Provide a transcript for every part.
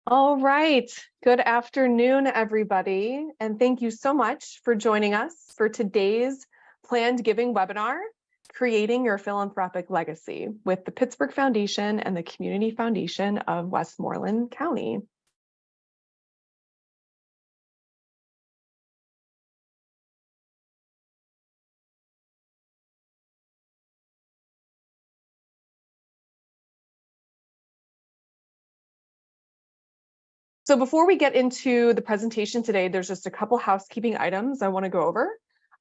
All right. Good afternoon, everybody. And thank you so much for joining us for today's planned giving webinar, Creating Your Philanthropic Legacy with the Pittsburgh Foundation and the Community Foundation of Westmoreland County. So before we get into the presentation today, there's just a couple housekeeping items I want to go over.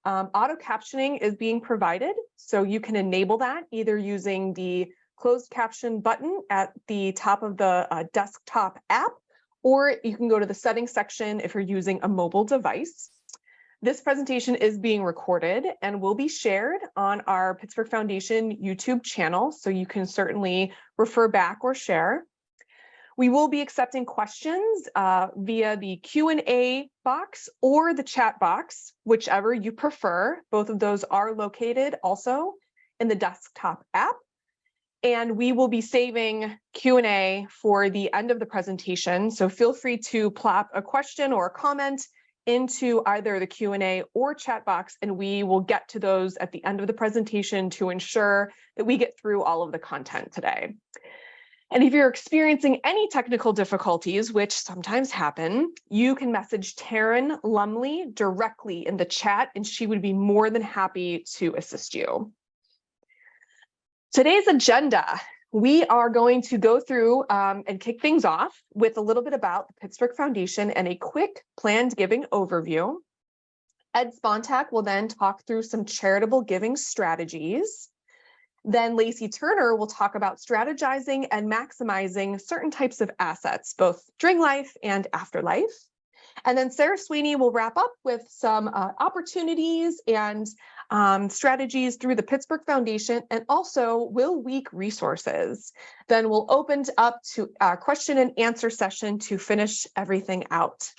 Auto captioning is being provided, so you can enable that either using the closed caption button at the top of the desktop app, or you can go to the settings section if you're using a mobile device. This presentation is being recorded and will be shared on our Pittsburgh Foundation YouTube channel, so you can certainly refer back or share. We will be accepting questions via the Q&A box or the chat box, whichever you prefer. Both of those are located also in the desktop app. And we will be saving Q&A for the end of the presentation. So feel free to plop a question or a comment into either the Q&A or chat box, and we will get to those at the end of the presentation to ensure that we get through all of the content today. And if you're experiencing any technical difficulties, which sometimes happen, you can message Taryn Lumley directly in the chat, and she would be more than happy to assist you. Today's agenda, we are going to go through and kick things off with a little bit about the Pittsburgh Foundation and a quick planned giving overview. Ed Spontak will then talk through some charitable giving strategies. Then Lacey Thurner will talk about strategizing and maximizing certain types of assets, both during life and after life. And then Sarah Sweeney will wrap up with some opportunities and strategies through the Pittsburgh Foundation and also Will Week resources. Then we'll open up to our question and answer session to finish everything out.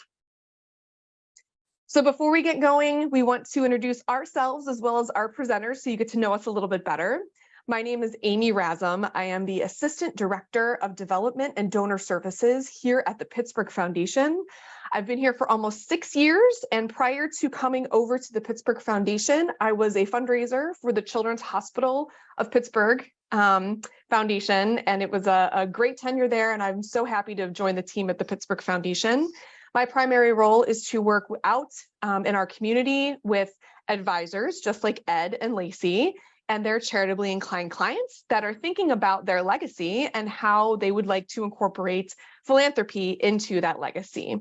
So before we get going, we want to introduce ourselves as well as our presenters so you get to know us a little bit better. My name is Amy Razum. I am the Assistant Director of Development and Donor Services here at the Pittsburgh Foundation. I've been here for almost 6 years, and prior to coming over to the Pittsburgh Foundation, I was a fundraiser for the Children's Hospital of Pittsburgh Foundation, and it was a great tenure there, and I'm so happy to have joined the team at the Pittsburgh Foundation. My primary role is to work out in our community with advisors, just like Ed and Lacey, and their charitably inclined clients that are thinking about their legacy and how they would like to incorporate philanthropy into that legacy.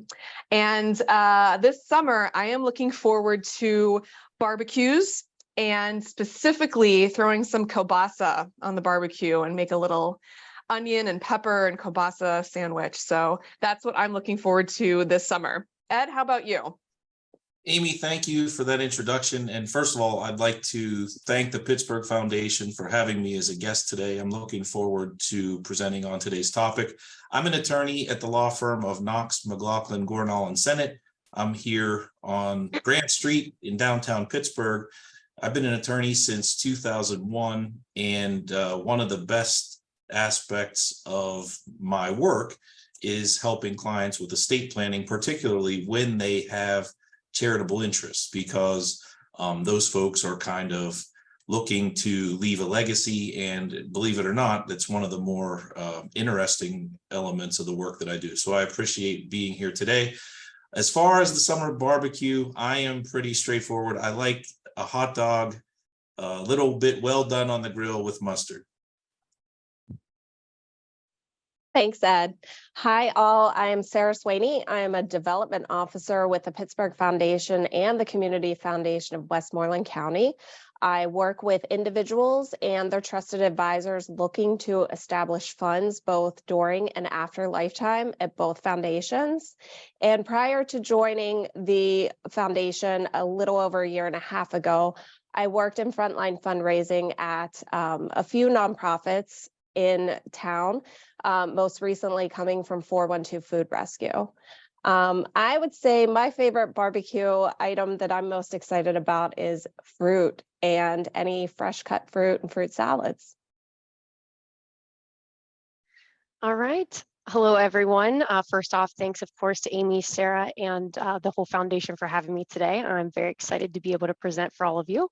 And this summer, I am looking forward to barbecues and specifically throwing some kielbasa on the barbecue and make a little onion and pepper and kielbasa sandwich. So that's what I'm looking forward to this summer. Ed, how about you? Amy, thank you for that introduction. And first of all, I'd like to thank the Pittsburgh Foundation for having me as a guest today. I'm looking forward to presenting on today's topic. I'm an attorney at the law firm of Knox, McLaughlin, Gornall, and Sennett. I'm here on Grant Street in downtown Pittsburgh. I've been an attorney since 2001, and one of the best aspects of my work is helping clients with estate planning, particularly when they have charitable interests, because those folks are kind of looking to leave a legacy, and believe it or not, that's one of the more interesting elements of the work that I do. So I appreciate being here today. As far as the summer barbecue, I am pretty straightforward. I like a hot dog, a little bit well done on the grill with mustard. Thanks, Ed. Hi, all. I am Sarah Sweeney. I am a development officer with the Pittsburgh Foundation and the Community Foundation of Westmoreland County. I work with individuals and their trusted advisors looking to establish funds both during and after lifetime at both foundations. And prior to joining the foundation a little over a year and a half ago, I worked in frontline fundraising at a few nonprofits in town, most recently coming from 412 Food Rescue. I would say my favorite barbecue item that I'm most excited about is fruit and any fresh cut fruit and fruit salads. All right. Hello, everyone. First off, thanks, of course, to Amy, Sarah, and the whole foundation for having me today. I'm very excited to be able to present for all of you.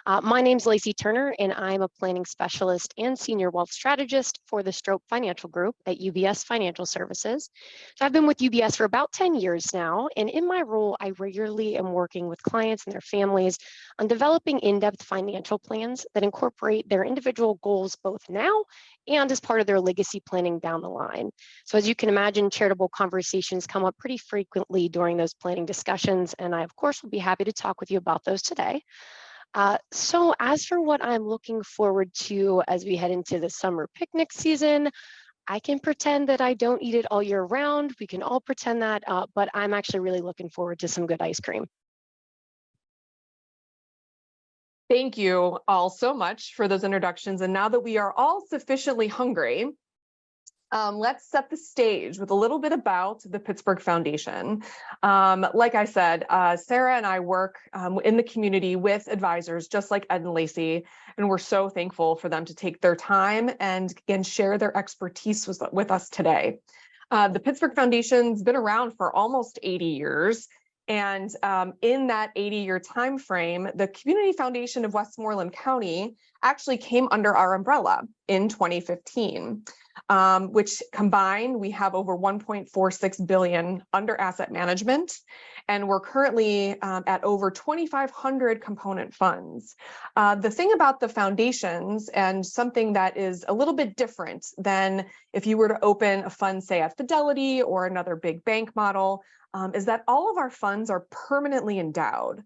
My name's Lacey Thurner, and I'm a planning specialist and senior wealth strategist for the Strope Financial Group at UBS Financial Services. So I've been with UBS for about 10 years now, and in my role, I regularly am working with clients and their families on developing in-depth financial plans that incorporate their individual goals both now and as part of their legacy planning down the line. So as you can imagine, charitable conversations come up pretty frequently during those planning discussions, and I, of course, will be happy to talk with you about those today. So as for what I'm looking forward to as we head into the summer picnic season, I can pretend that I don't eat it all year round. We can all pretend that, but I'm actually really looking forward to some good ice cream. Thank you all so much for those introductions. And now that we are all sufficiently hungry, let's set the stage with a little bit about the Pittsburgh Foundation. Like I said, Sarah and I work in the community with advisors just like Ed and Lacey, and we're so thankful for them to take their time and share their expertise with us today. The Pittsburgh Foundation's been around for almost 80 years. And in that 80-year time frame, the Community Foundation of Westmoreland County actually came under our umbrella in 2015, which combined, we have over 1.46 billion under asset management, and we're currently at over 2,500 component funds. The thing about the foundations, and something that is a little bit different than if you were to open a fund, say at Fidelity or another big bank model, is that all of our funds are permanently endowed.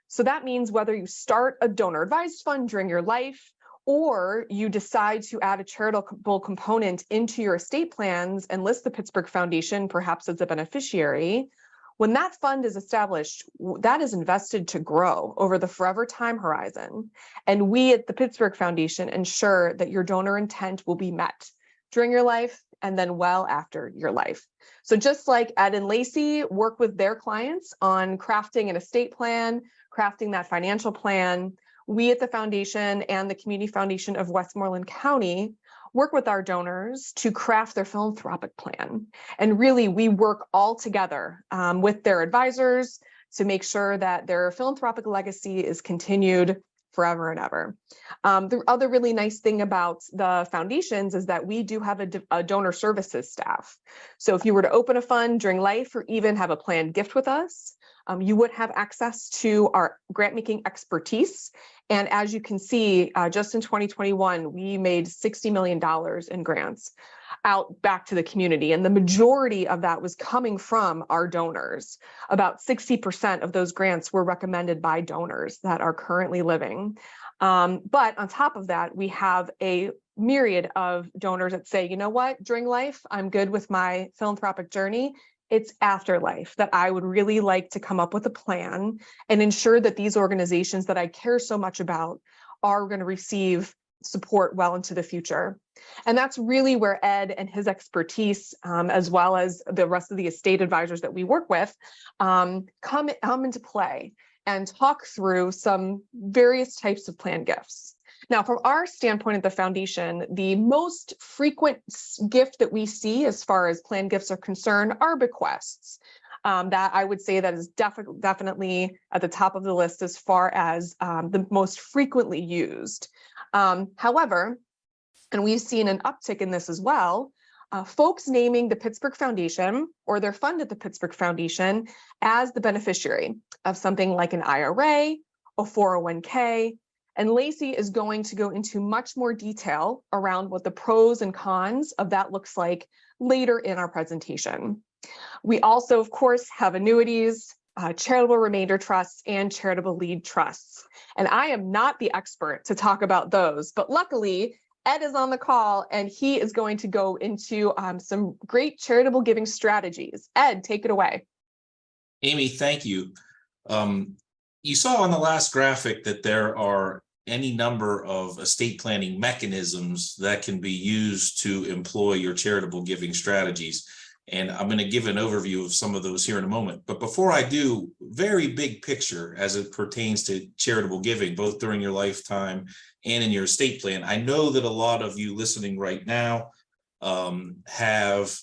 So that means whether you start a donor advised fund during your life, or you decide to add a charitable component into your estate plans and list the Pittsburgh Foundation perhaps as a beneficiary, when that fund is established, that is invested to grow over the forever time horizon. And we at the Pittsburgh Foundation ensure that your donor intent will be met during your life and then well after your life. So just like Ed and Lacey work with their clients on crafting an estate plan, crafting that financial plan, we at the foundation and the Community Foundation of Westmoreland County work with our donors to craft their philanthropic plan. And really, we work all together with their advisors to make sure that their philanthropic legacy is continued forever and ever. The other really nice thing about the foundations is that we do have a donor services staff. So if you were to open a fund during life or even have a planned gift with us, you would have access to our grant making expertise. And as you can see, just in 2021, we made $60 million in grants out back to the community. And the majority of that was coming from our donors. About 60% of those grants were recommended by donors that are currently living. But on top of that, we have a myriad of donors that say, you know what, during life, I'm good with my philanthropic journey. It's afterlife that I would really like to come up with a plan and ensure that these organizations that I care so much about are going to receive support well into the future. And that's really where Ed and his expertise, as well as the rest of the estate advisors that we work with, come into play and talk through some various types of plan gifts. Now, from our standpoint at the foundation, the most frequent gift that we see as far as plan gifts are concerned are bequests. That I would say that is definitely at the top of the list as far as the most frequently used. However, and we've seen an uptick in this as well, folks naming the Pittsburgh Foundation or their fund at the Pittsburgh Foundation as the beneficiary of something like an IRA, a 401k, and Lacey is going to go into much more detail around what the pros and cons of that looks like later in our presentation. We also, of course, have annuities, charitable remainder trusts, and charitable lead trusts. And I am not the expert to talk about those, but luckily, Ed is on the call and he is going to go into some great charitable giving strategies. Ed, take it away. Amy, thank you. You saw on the last graphic that there are any number of estate planning mechanisms that can be used to employ your charitable giving strategies. And I'm going to give an overview of some of those here in a moment. But before I do, very big picture as it pertains to charitable giving, both during your lifetime and in your estate plan. I know that a lot of you listening right now have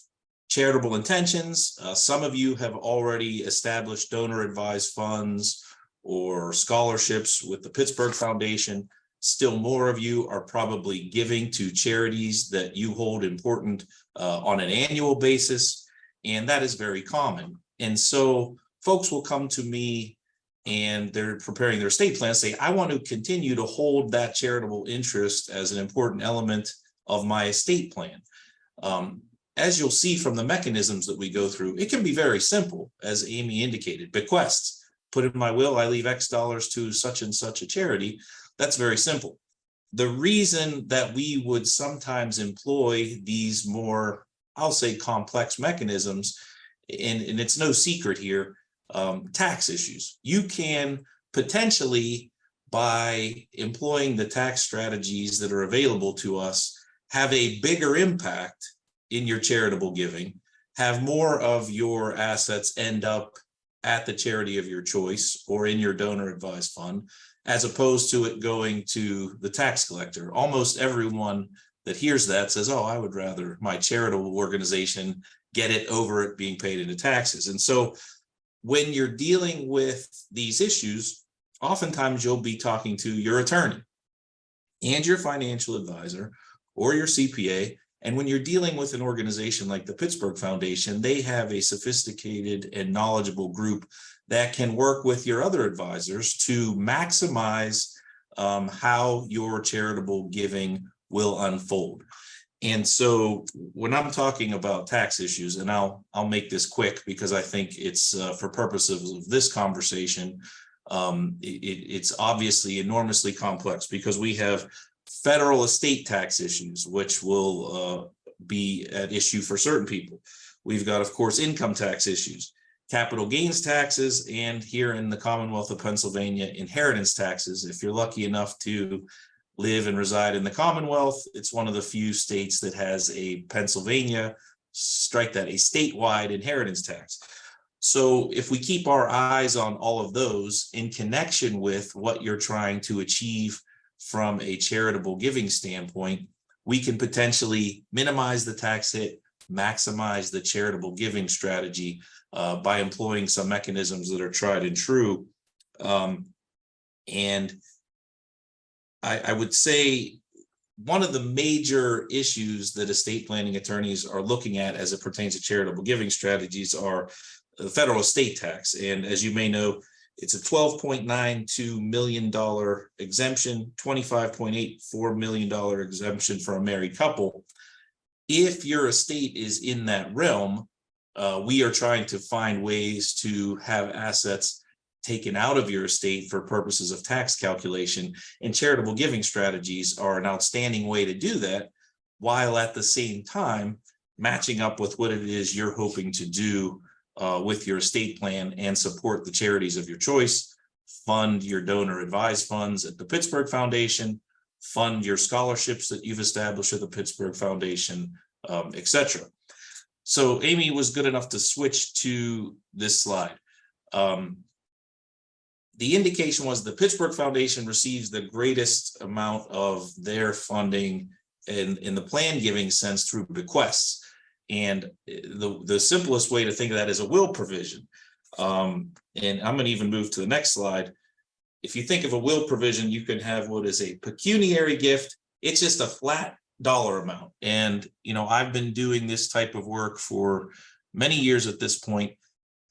charitable intentions. Some of you have already established donor advised funds or scholarships with the Pittsburgh Foundation. Still more of you are probably giving to charities that you hold important on an annual basis, and that is very common. And so folks will come to me and they're preparing their estate plan, say, I want to continue to hold that charitable interest as an important element of my estate plan. As you'll see from the mechanisms that we go through, it can be very simple, as Amy indicated. Bequests, put in my will, I leave X dollars to such and such a charity. That's very simple. The reason that we would sometimes employ these more, I'll say, complex mechanisms, and it's no secret here, tax issues. You can potentially, by employing the tax strategies that are available to us, have a bigger impact in your charitable giving, have more of your assets end up at the charity of your choice or in your donor advised fund, as opposed to it going to the tax collector. Almost everyone that hears that says, oh, I would rather my charitable organization get it over it being paid into taxes. And so when you're dealing with these issues, oftentimes you'll be talking to your attorney and your financial advisor or your CPA. And when you're dealing with an organization like the Pittsburgh Foundation, they have a sophisticated and knowledgeable group that can work with your other advisors to maximize how your charitable giving will unfold. And so when I'm talking about tax issues, and I'll make this quick because I think it's for purposes of this conversation, it's obviously enormously complex because we have federal estate tax issues, which will be at issue for certain people. We've got, of course, income tax issues, capital gains taxes, and here in the Commonwealth of Pennsylvania, inheritance taxes. If you're lucky enough to live and reside in the Commonwealth, it's one of the few states that has a Pennsylvania, strike that, a statewide inheritance tax. So if we keep our eyes on all of those in connection with what you're trying to achieve from a charitable giving standpoint, we can potentially minimize the tax hit, maximize the charitable giving strategy by employing some mechanisms that are tried and true. And I would say one of the major issues that estate planning attorneys are looking at as it pertains to charitable giving strategies are the federal estate tax. And as you may know, it's a $12.92 million exemption, $25.84 million exemption for a married couple. If your estate is in that realm, we are trying to find ways to have assets taken out of your estate for purposes of tax calculation, and charitable giving strategies are an outstanding way to do that, while at the same time matching up with what it is you're hoping to do with your estate plan and support the charities of your choice, fund your donor advised funds at the Pittsburgh Foundation, fund your scholarships that you've established at the Pittsburgh Foundation, etc. So Amy was good enough to switch to this slide. The indication was the Pittsburgh Foundation receives the greatest amount of their funding in the plan giving sense through bequests. And the simplest way to think of that is a will provision. And I'm going to even move to the next slide. If you think of a will provision, you can have what is a pecuniary gift. It's just a flat dollar amount. And, you know, I've been doing this type of work for many years at this point.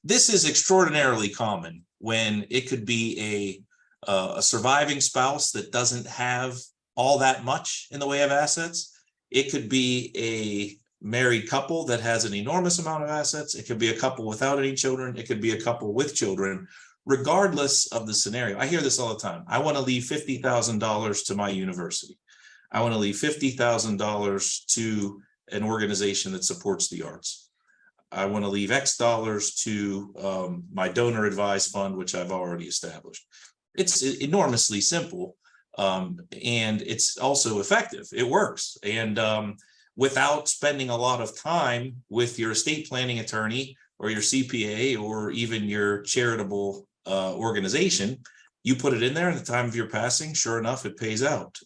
This is extraordinarily common when it could be a surviving spouse that doesn't have all that much in the way of assets. It could be a married couple that has an enormous amount of assets. It could be a couple without any children. It could be a couple with children. Regardless of the scenario, I hear this all the time. I want to leave $50,000 to my university. I want to leave $50,000 to an organization that supports the arts. I want to leave X dollars to my donor advised fund, which I've already established. It's enormously simple, and it's also effective. It works. And without spending a lot of time with your estate planning attorney or your CPA or even your charitable organization, you put it in there at the time of your passing, sure enough, it pays out.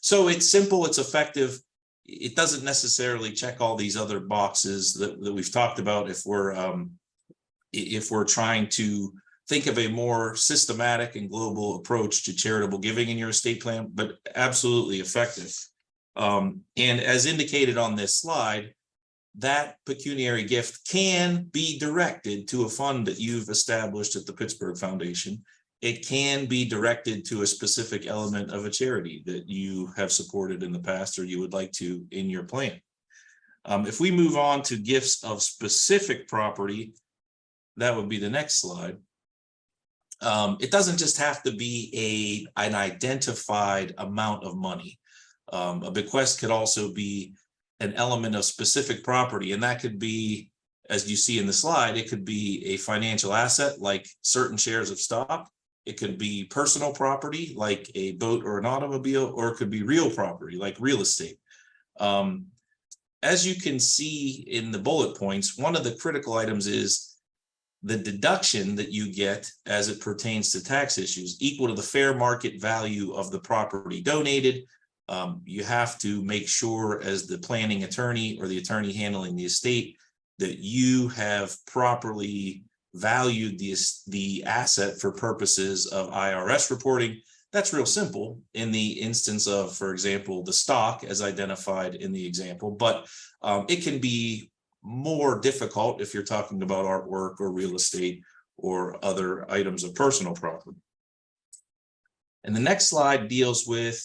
So it's simple, it's effective. it doesn't necessarily check all these other boxes that we've talked about if we're trying to think of a more systematic and global approach to charitable giving in your estate plan, but absolutely effective. And as indicated on this slide, that pecuniary gift can be directed to a fund that you've established at the Pittsburgh Foundation. It can be directed to a specific element of a charity that you have supported in the past or you would like to in your plan. If we move on to gifts of specific property, that would be the next slide. It doesn't just have to be an identified amount of money. A bequest could also be an element of specific property, and that could be, as you see in the slide, it could be a financial asset like certain shares of stock. It could be personal property like a boat or an automobile, or it could be real property like real estate. As you can see in the bullet points, one of the critical items is the deduction that you get as it pertains to tax issues equal to the fair market value of the property donated. You have to make sure as the planning attorney or the attorney handling the estate that you have properly valued the asset for purposes of IRS reporting. That's real simple in the instance of, for example, the stock as identified in the example, but it can be more difficult if you're talking about artwork or real estate or other items of personal property. And the next slide deals with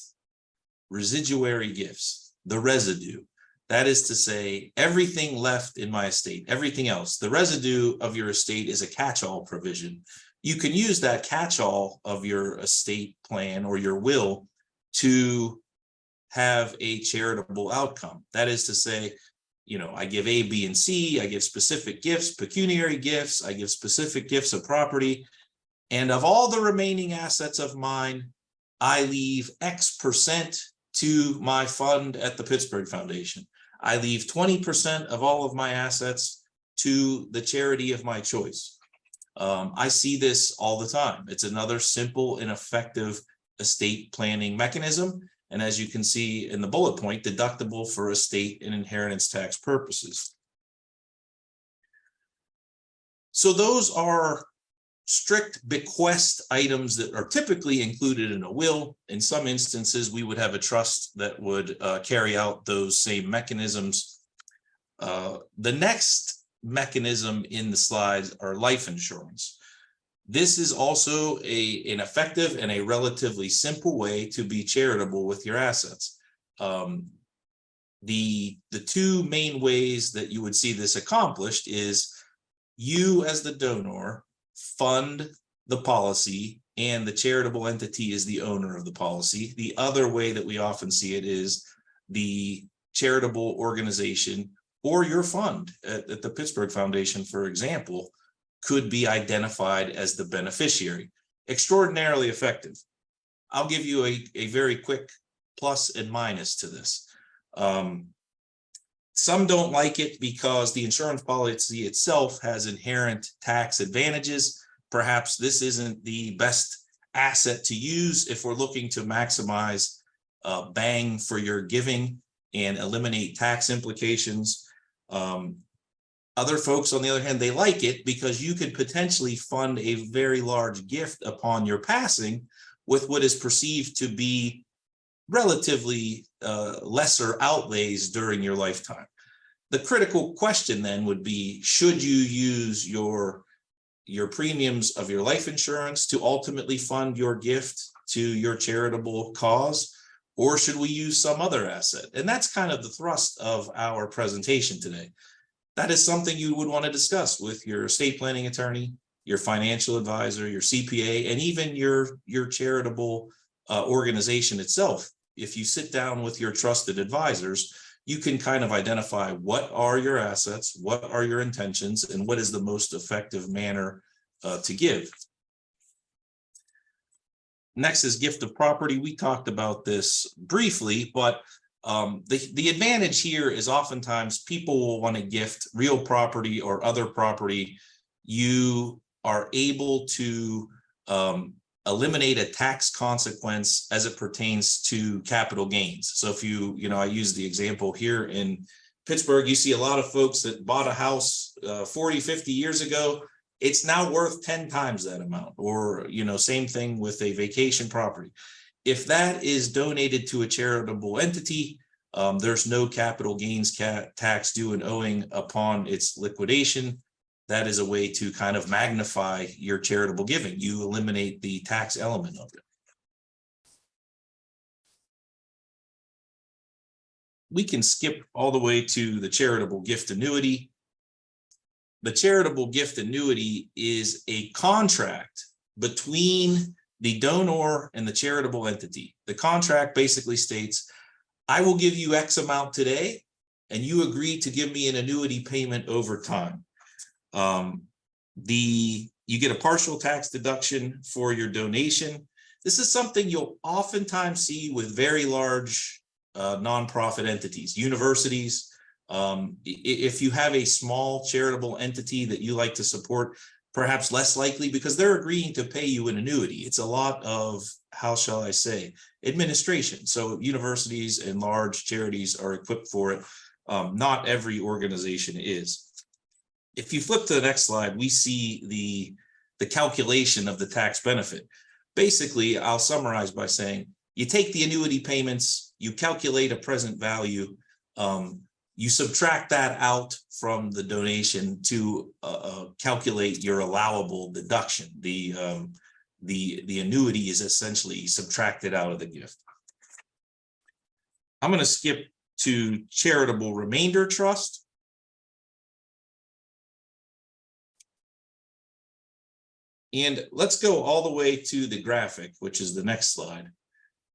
residuary gifts, the residue. That is to say, everything left in my estate, everything else, the residue of your estate is a catch-all provision. You can use that catch-all of your estate plan or your will to have a charitable outcome. That is to say, you know, I give A, B, and C, I give specific gifts, pecuniary gifts, I give specific gifts of property, and of all the remaining assets of mine, I leave X% to my fund at the Pittsburgh Foundation. I leave 20% of all of my assets to the charity of my choice. I see this all the time. It's another simple and effective estate planning mechanism. And as you can see in the bullet point, deductible for estate and inheritance tax purposes. So those are strict bequest items that are typically included in a will. In some instances, we would have a trust that would carry out those same mechanisms. The next mechanism in the slides are life insurance. This is also an effective and a relatively simple way to be charitable with your assets. The two main ways that you would see this accomplished is you as the donor fund the policy and the charitable entity is the owner of the policy. The other way that we often see it is the charitable organization or your fund at the Pittsburgh Foundation, for example, could be identified as the beneficiary. Extraordinarily effective. I'll give you a very quick plus and minus to this. Some don't like it because the insurance policy itself has inherent tax advantages. Perhaps this isn't the best asset to use if we're looking to maximize bang for your giving and eliminate tax implications. Other folks, on the other hand, they like it because you could potentially fund a very large gift upon your passing with what is perceived to be relatively lesser outlays during your lifetime. The critical question then would be, should you use your premiums of your life insurance to ultimately fund your gift to your charitable cause, or should we use some other asset? And that's kind of the thrust of our presentation today. That is something you would want to discuss with your estate planning attorney, your financial advisor, your CPA, and even your charitable organization itself. If you sit down with your trusted advisors, you can kind of identify what are your assets, what are your intentions, and what is the most effective manner to give. Next is gift of property. We talked about this briefly, but the advantage here is oftentimes people will want to gift real property or other property. You are able to eliminate a tax consequence as it pertains to capital gains. So if I use the example here in Pittsburgh, you see a lot of folks that bought a house 40, 50 years ago. It's now worth 10 times that amount, or, same thing with a vacation property. If that is donated to a charitable entity, there's no capital gains tax due and owing upon its liquidation. That is a way to kind of magnify your charitable giving. You eliminate the tax element of it. We can skip all the way to the charitable gift annuity. The charitable gift annuity is a contract between the donor and the charitable entity. The contract basically states, I will give you X amount today, and you agree to give me an annuity payment over time. You get a partial tax deduction for your donation. This is something you'll oftentimes see with very large nonprofit entities, universities. If you have a small charitable entity that you like to support, perhaps less likely, because they're agreeing to pay you an annuity. It's a lot of, how shall I say, administration. So universities and large charities are equipped for it. Not every organization is. If you flip to the next slide, we see the calculation of the tax benefit. Basically, I'll summarize by saying, you take the annuity payments, you calculate a present value, you subtract that out from the donation to calculate your allowable deduction. The annuity is essentially subtracted out of the gift. I'm going to skip to charitable remainder trust. And let's go all the way to the graphic, which is the next slide.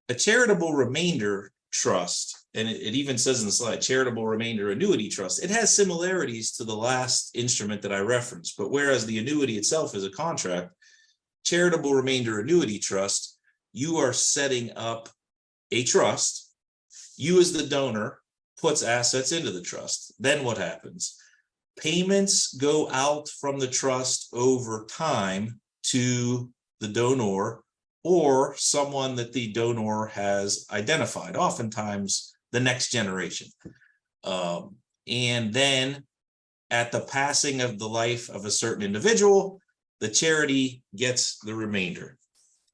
A charitable remainder trust, and it even says in the slide, charitable remainder annuity trust. It has similarities to the last instrument that I referenced, but whereas the annuity itself is a contract, charitable remainder annuity trust, you are setting up a trust. You as the donor puts assets into the trust. Then what happens? Payments go out from the trust over time to the donor or someone that the donor has identified, oftentimes the next generation. And then at the passing of the life of a certain individual, the charity gets the remainder.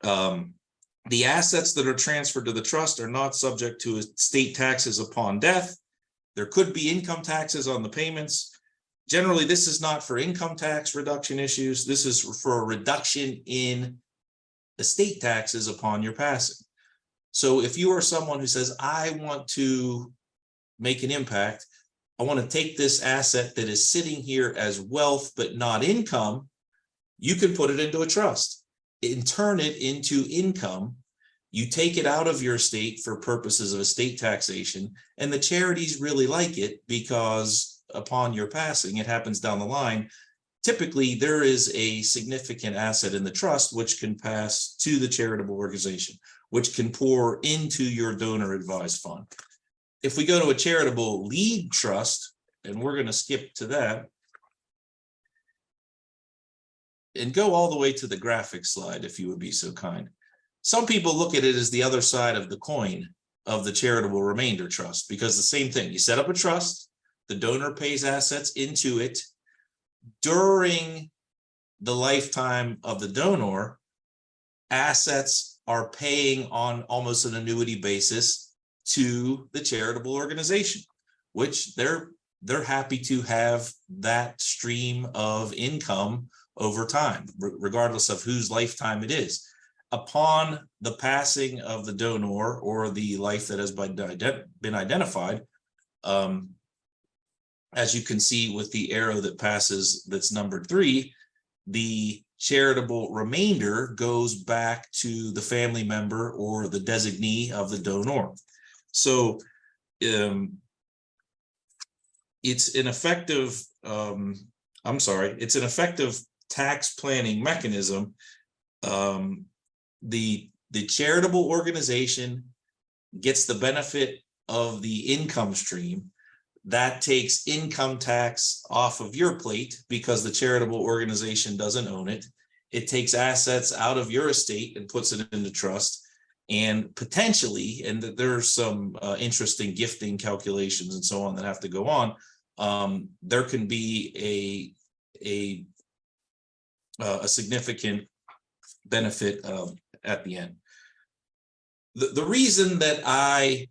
The assets that are transferred to the trust are not subject to estate taxes upon death. There could be income taxes on the payments. Generally, this is not for income tax reduction issues. This is for a reduction in estate taxes upon your passing. So if you are someone who says, I want to make an impact, I want to take this asset that is sitting here as wealth but not income, you can put it into a trust and turn it into income. You take it out of your estate for purposes of estate taxation, and the charities really like it because upon your passing, it happens down the line. Typically, there is a significant asset in the trust which can pass to the charitable organization, which can pour into your donor advised fund. If we go to a charitable lead trust, and we're going to skip to that and go all the way to the graphic slide, if you would be so kind. Some people look at it as the other side of the coin of the charitable remainder trust, because the same thing, you set up a trust, the donor pays assets into it. During the lifetime of the donor, assets are paying on almost an annuity basis to the charitable organization, which they're happy to have that stream of income over time, regardless of whose lifetime it is. Upon the passing of the donor or the life that has been identified, as you can see with the arrow that passes, that's numbered 3, the charitable remainder goes back to the family member or the designee of the donor. So it's an effective, it's an effective tax planning mechanism. The charitable organization gets the benefit of the income stream. That takes income tax off of your plate because the charitable organization doesn't own it. It takes assets out of your estate and puts it into trust. And potentially, and there's some interesting gifting calculations and so on that have to go on. There can be a significant benefit at the end. The reason that I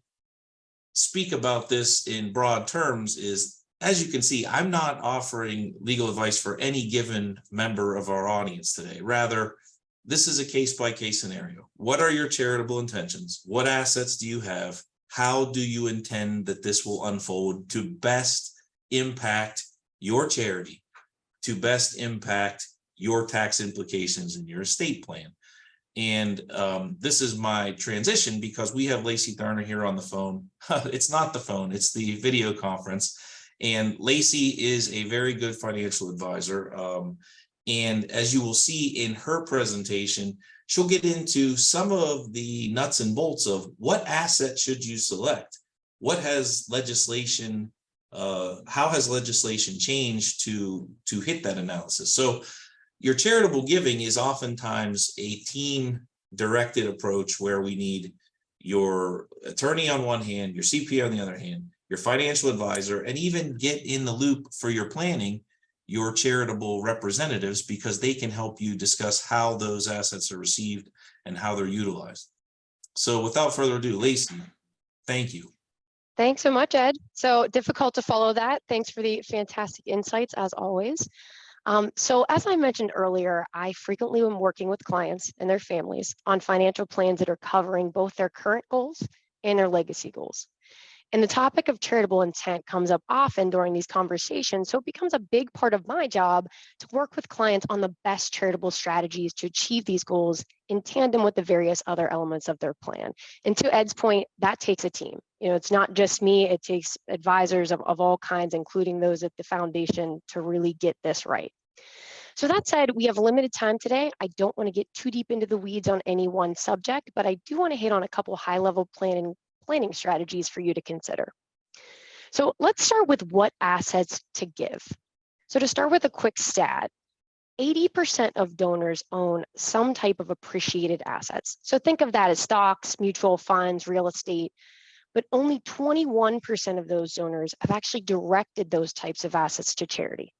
speak about this in broad terms is, as you can see, I'm not offering legal advice for any given member of our audience today. Rather, this is a case-by-case scenario. What are your charitable intentions? What assets do you have? How do you intend that this will unfold to best impact your charity, to best impact your tax implications in your estate plan? And this is my transition because we have Lacey Thurner here on the phone. It's not the phone, it's the video conference. And Lacey is a very good financial advisor. And as you will see in her presentation, she'll get into some of the nuts and bolts of what asset should you select? What has legislation, how has legislation changed to hit that analysis? So your charitable giving is oftentimes a team-directed approach where we need your attorney on one hand, your CPA on the other hand, your financial advisor, and even get in the loop for your planning, your charitable representatives, because they can help you discuss how those assets are received and how they're utilized. So without further ado, Lacey, thank you. Thanks so much, Ed. So difficult to follow that. Thanks for the fantastic insights as always. So as I mentioned earlier, I frequently am working with clients and their families on financial plans that are covering both their current goals and their legacy goals. And the topic of charitable intent comes up often during these conversations, so it becomes a big part of my job to work with clients on the best charitable strategies to achieve these goals in tandem with the various other elements of their plan. And to Ed's point, that takes a team. You know, it's not just me, it takes advisors of all kinds, including those at the foundation, to really get this right. So that said, we have limited time today. I don't want to get too deep into the weeds on any one subject, but I do want to hit on a couple high-level planning strategies for you to consider. So let's start with what assets to give. So to start with a quick stat, 80% of donors own some type of appreciated assets. So think of that as stocks, mutual funds, real estate, but only 21% of those donors have actually directed those types of assets to charity.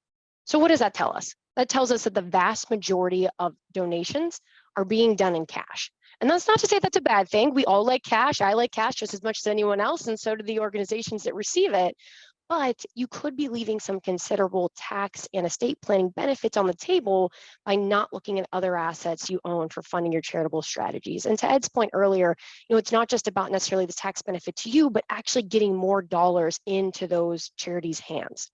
So what does that tell us? That tells us that the vast majority of donations are being done in cash. And that's not to say that's a bad thing. We all like cash. I like cash just as much as anyone else, and so do the organizations that receive it. But you could be leaving some considerable tax and estate planning benefits on the table by not looking at other assets you own for funding your charitable strategies. And to Ed's point earlier, you know, it's not just about necessarily the tax benefit to you, but actually getting more dollars into those charities' hands.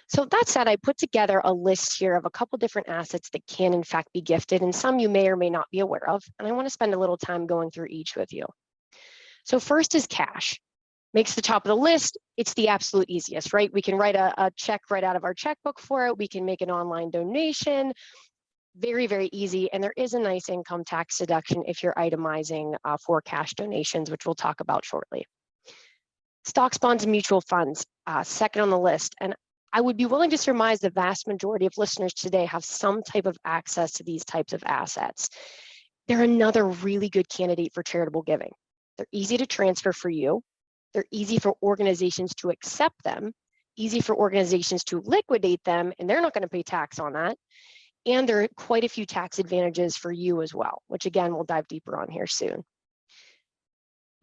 So that said, I put together a list here of a couple different assets that can in fact be gifted, and some you may or may not be aware of. And I want to spend a little time going through each with you. So first is cash. Makes the top of the list. It's the absolute easiest, right? We can write a check right out of our checkbook for it. We can make an online donation. Very, very easy. And there is a nice income tax deduction if you're itemizing for cash donations, which we'll talk about shortly. Stocks, bonds, and mutual funds, second on the list. And I would be willing to surmise the vast majority of listeners today have some type of access to these types of assets. They're another really good candidate for charitable giving. They're easy to transfer for you. They're easy for organizations to accept them, easy for organizations to liquidate them, and they're not going to pay tax on that. And there are quite a few tax advantages for you as well, which again, we'll dive deeper on here soon.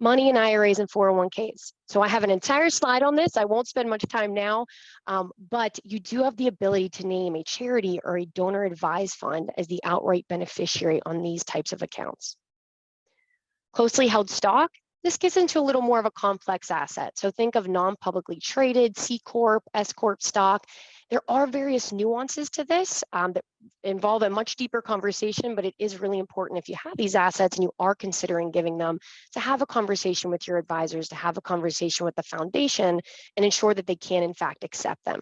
Money in IRAs and 401ks. So I have an entire slide on this. I won't spend much time now, but you do have the ability to name a charity or a donor advised fund as the outright beneficiary on these types of accounts. Closely held stock. This gets into a little more of a complex asset. So think of non-publicly traded, C Corp, S Corp stock. There are various nuances to this that involve a much deeper conversation, but it is really important if you have these assets and you are considering giving them to have a conversation with your advisors, to have a conversation with the foundation and ensure that they can in fact accept them.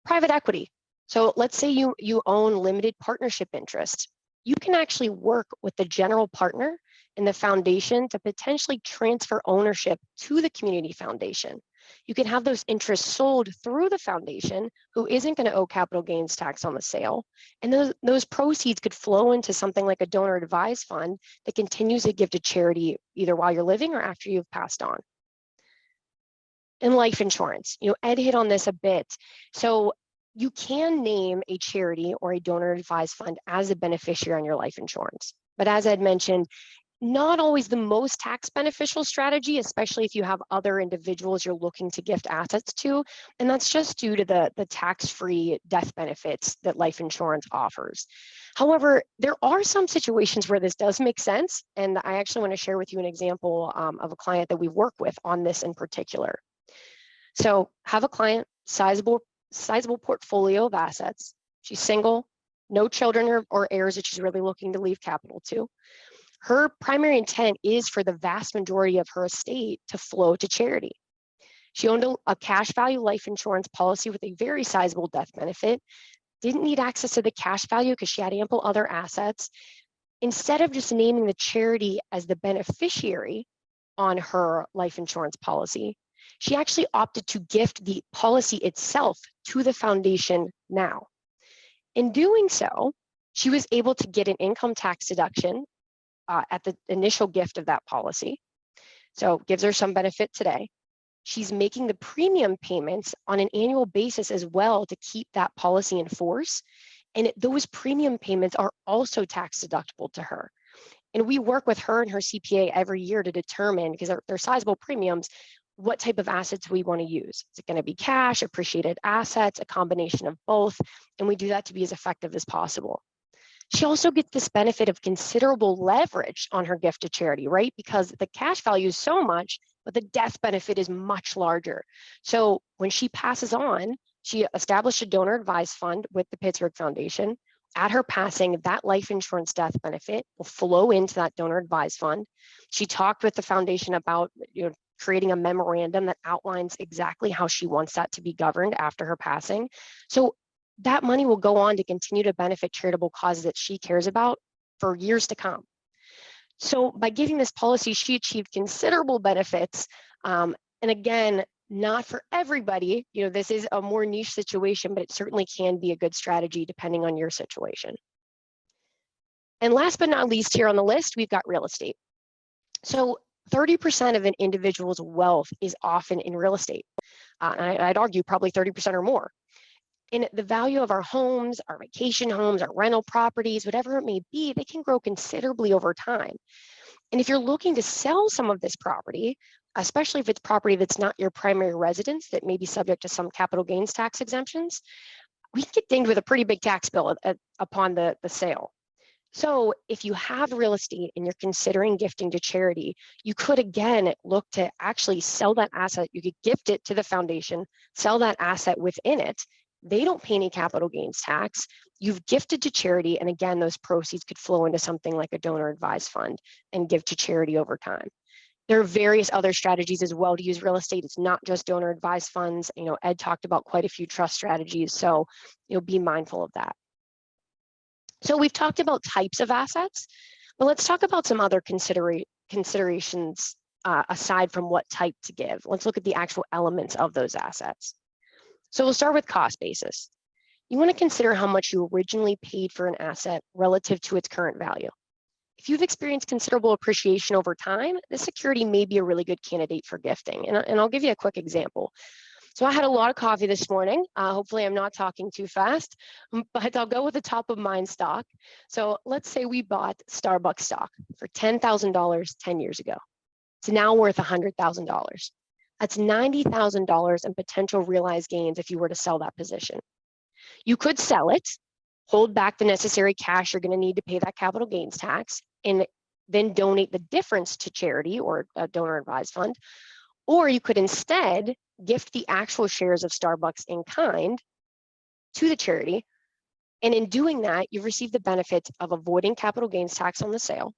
Private equity. So let's say you own limited partnership interest. You can actually work with the general partner in the foundation to potentially transfer ownership to the community foundation. You can have those interests sold through the foundation, who isn't going to owe capital gains tax on the sale. And those proceeds could flow into something like a donor advised fund that continues to give to charity either while you're living or after you've passed on. And life insurance, Ed hit on this a bit. So you can name a charity or a donor advised fund as a beneficiary on your life insurance. But as Ed mentioned, not always the most tax beneficial strategy, especially if you have other individuals you're looking to gift assets to. And that's just due to the tax-free death benefits that life insurance offers. However, there are some situations where this does make sense. And I actually want to share with you an example of a client that we've worked with on this in particular. So have a client, sizable portfolio of assets. She's single, no children or heirs that she's really looking to leave capital to. Her primary intent is for the vast majority of her estate to flow to charity. She owned a cash value life insurance policy with a very sizable death benefit, didn't need access to the cash value because she had ample other assets. Instead of just naming the charity as the beneficiary on her life insurance policy, she actually opted to gift the policy itself to the foundation now. In doing so, she was able to get an income tax deduction at the initial gift of that policy. So gives her some benefit today. She's making the premium payments on an annual basis as well to keep that policy in force. And those premium payments are also tax deductible to her. And we work with her and her CPA every year to determine, because they're sizable premiums, what type of assets we want to use. Is it going to be cash, appreciated assets, a combination of both? And we do that to be as effective as possible. She also gets this benefit of considerable leverage on her gift to charity, right? Because the cash value is so much, but the death benefit is much larger. So when she passes on, she established a donor advised fund with the Pittsburgh Foundation. At her passing, that life insurance death benefit will flow into that donor advised fund. She talked with the foundation about creating a memorandum that outlines exactly how she wants that to be governed after her passing. So that money will go on to continue to benefit charitable causes that she cares about for years to come. So by giving this policy, she achieved considerable benefits. And again, not for everybody, this is a more niche situation, but it certainly can be a good strategy depending on your situation. And last but not least here on the list, we've got real estate. So 30% of an individual's wealth is often in real estate. I'd argue probably 30% or more. And the value of our homes, our vacation homes, our rental properties, whatever it may be, they can grow considerably over time. And if you're looking to sell some of this property, especially if it's property that's not your primary residence, that may be subject to some capital gains tax exemptions, we can get dinged with a pretty big tax bill upon the sale. So if you have real estate and you're considering gifting to charity, you could again look to actually sell that asset. You could gift it to the foundation, sell that asset within it. They don't pay any capital gains tax. You've gifted to charity. And again, those proceeds could flow into something like a donor advised fund and give to charity over time. There are various other strategies as well to use real estate. It's not just donor advised funds. Ed talked about quite a few trust strategies. So be mindful of that. So we've talked about types of assets, but let's talk about some other considerations aside from what type to give. Let's look at the actual elements of those assets. So we'll start with cost basis. You want to consider how much you originally paid for an asset relative to its current value. If you've experienced considerable appreciation over time, this security may be a really good candidate for gifting. And I'll give you a quick example. So I had a lot of coffee this morning. Hopefully I'm not talking too fast, but I'll go with the top of mind stock. So let's say we bought Starbucks stock for $10,000 10 years ago. It's now worth $100,000. That's $90,000 in potential realized gains if you were to sell that position. You could sell it, hold back the necessary cash you're going to need to pay that capital gains tax, and then donate the difference to charity or a donor advised fund. Or you could instead gift the actual shares of Starbucks in kind to the charity. And in doing that, you receive the benefits of avoiding capital gains tax on the sale.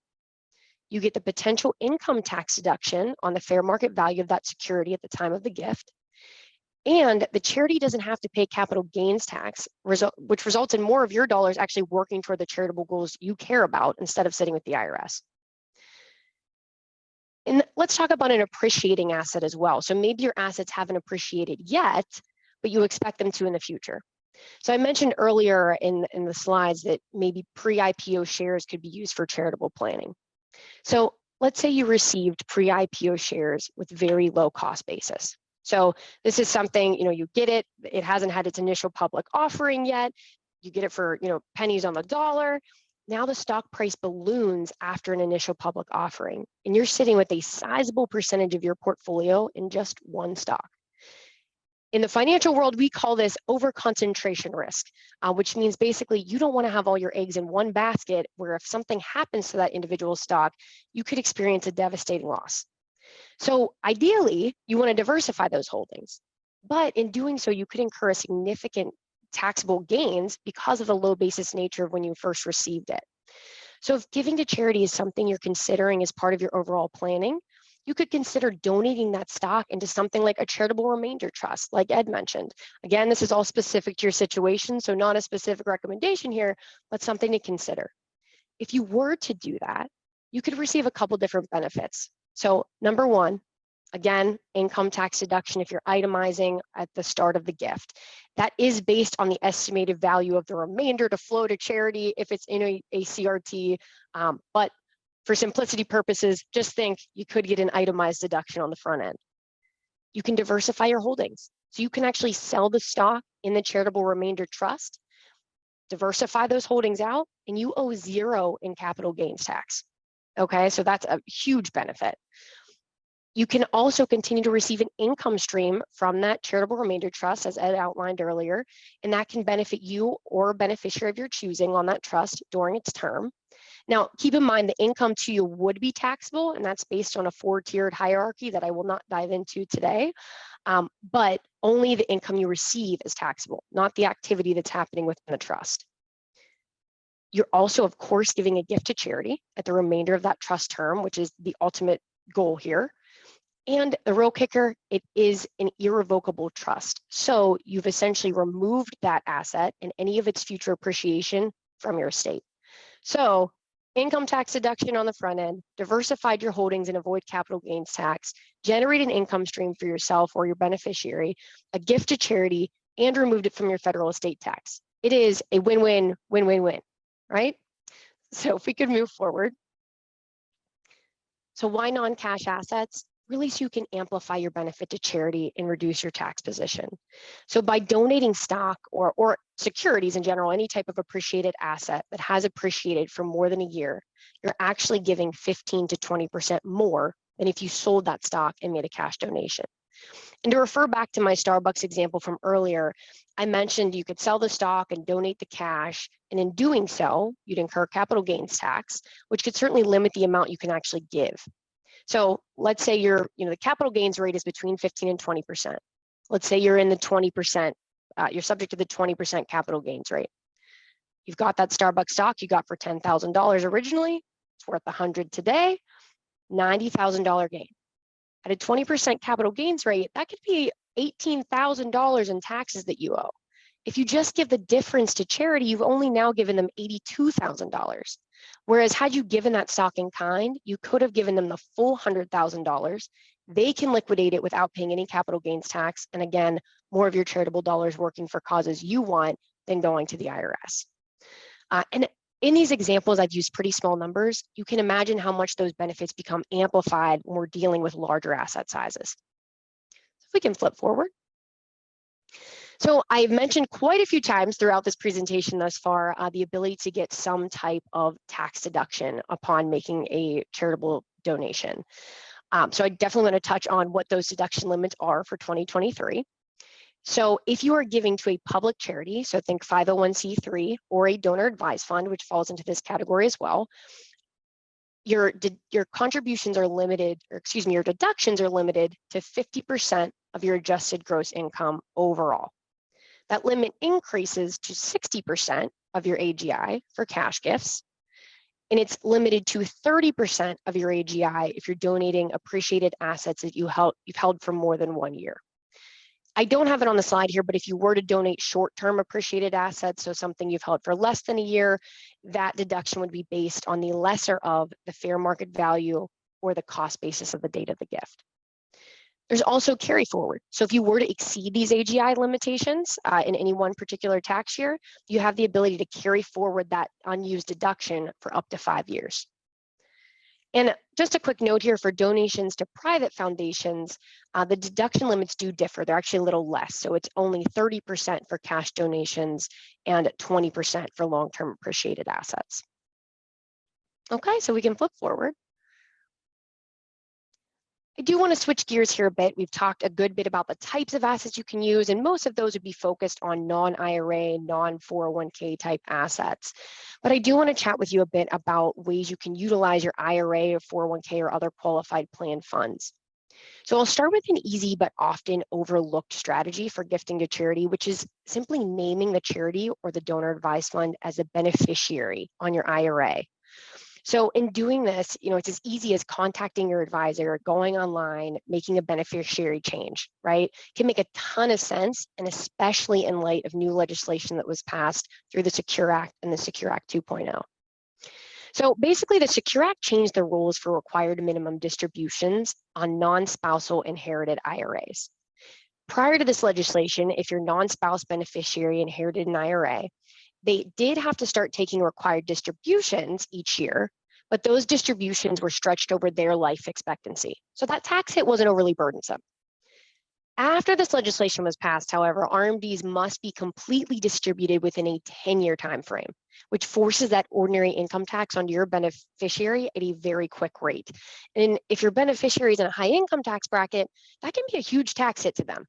You get the potential income tax deduction on the fair market value of that security at the time of the gift. And the charity doesn't have to pay capital gains tax, which results in more of your dollars actually working toward the charitable goals you care about instead of sitting with the IRS. And let's talk about an appreciating asset as well. So maybe your assets haven't appreciated yet, but you expect them to in the future. So I mentioned earlier in the slides that maybe pre-IPO shares could be used for charitable planning. So let's say you received pre-IPO shares with very low cost basis. So this is something, you get it, it hasn't had its initial public offering yet. You get it for, pennies on the dollar. Now the stock price balloons after an initial public offering, and you're sitting with a sizable percentage of your portfolio in just one stock. In the financial world, we call this over-concentration risk, which means basically you don't want to have all your eggs in one basket where if something happens to that individual stock, you could experience a devastating loss. So ideally, you want to diversify those holdings. But in doing so, you could incur a significant taxable gains because of the low basis nature of when you first received it. So if giving to charity is something you're considering as part of your overall planning, you could consider donating that stock into something like a charitable remainder trust, like Ed mentioned. Again, this is all specific to your situation, so not a specific recommendation here, but something to consider. If you were to do that, you could receive a couple different benefits. So number one, again, income tax deduction if you're itemizing at the start of the gift. That is based on the estimated value of the remainder to flow to charity if it's in a CRT, but for simplicity purposes, just think you could get an itemized deduction on the front end. You can diversify your holdings. So you can actually sell the stock in the charitable remainder trust, diversify those holdings out, and you owe zero in capital gains tax. Okay, so that's a huge benefit. You can also continue to receive an income stream from that charitable remainder trust, as Ed outlined earlier, and that can benefit you or a beneficiary of your choosing on that trust during its term. Now, keep in mind the income to you would be taxable, and that's based on a 4-tiered hierarchy that I will not dive into today, but only the income you receive is taxable, not the activity that's happening within the trust. You're also, of course, giving a gift to charity at the remainder of that trust term, which is the ultimate goal here. And the real kicker, it is an irrevocable trust. So you've essentially removed that asset and any of its future appreciation from your estate. So income tax deduction on the front end, diversified your holdings and avoid capital gains tax, generate an income stream for yourself or your beneficiary, a gift to charity, and removed it from your federal estate tax. It is a win-win, win-win-win, right? So if we could move forward. So why non-cash assets? Really so you can amplify your benefit to charity and reduce your tax position. So by donating stock or securities in general, any type of appreciated asset that has appreciated for more than a year, you're actually giving 15 to 20% more than if you sold that stock and made a cash donation. And to refer back to my Starbucks example from earlier, I mentioned you could sell the stock and donate the cash, and in doing so, you'd incur capital gains tax, which could certainly limit the amount you can actually give. So let's say the capital gains rate is between 15 and 20%. Let's say you're in the 20%, you're subject to the 20% capital gains rate. You've got that Starbucks stock you got for $10,000 originally, it's worth $100 today, $90,000 gain. At a 20% capital gains rate, that could be $18,000 in taxes that you owe. If you just give the difference to charity, you've only now given them $82,000. Whereas had you given that stock in kind, you could have given them the full $100,000. They can liquidate it without paying any capital gains tax. And again, more of your charitable dollars working for causes you want than going to the IRS. And in these examples, I've used pretty small numbers. You can imagine how much those benefits become amplified when we're dealing with larger asset sizes. So if we can flip forward. So I've mentioned quite a few times throughout this presentation thus far, the ability to get some type of tax deduction upon making a charitable donation. So I definitely want to touch on what those deduction limits are for 2023. So if you are giving to a public charity, so think 501c3 or a donor advised fund, which falls into this category as well, your contributions are limited, or excuse me, your deductions are limited to 50% of your adjusted gross income overall. That limit increases to 60% of your AGI for cash gifts, and it's limited to 30% of your AGI if you're donating appreciated assets that you've held for more than 1 year. I don't have it on the slide here, but if you were to donate short-term appreciated assets, so something you've held for less than a year, that deduction would be based on the lesser of the fair market value or the cost basis of the date of the gift. There's also carry forward. So if you were to exceed these AGI limitations in any one particular tax year, you have the ability to carry forward that unused deduction for up to 5 years. And just a quick note here for donations to private foundations, the deduction limits do differ. They're actually a little less. So it's only 30% for cash donations and 20% for long-term appreciated assets. Okay, so we can flip forward. I do want to switch gears here a bit. We've talked a good bit about the types of assets you can use, and most of those would be focused on non-IRA, non-401k type assets. But I do want to chat with you a bit about ways you can utilize your IRA or 401k or other qualified plan funds. So I'll start with an easy but often overlooked strategy for gifting to charity, which is simply naming the charity or the donor advised fund as a beneficiary on your IRA. So in doing this, it's as easy as contacting your advisor, going online, making a beneficiary change, right? It can make a ton of sense, and especially in light of new legislation that was passed through the Secure Act and the Secure Act 2.0. So basically, the Secure Act changed the rules for required minimum distributions on non-spousal inherited IRAs. Prior to this legislation, if your non-spouse beneficiary inherited an IRA, they did have to start taking required distributions each year, but those distributions were stretched over their life expectancy. So that tax hit wasn't overly burdensome. After this legislation was passed, however, RMDs must be completely distributed within a 10-year time frame, which forces that ordinary income tax onto your beneficiary at a very quick rate. And if your beneficiary is in a high income tax bracket, that can be a huge tax hit to them.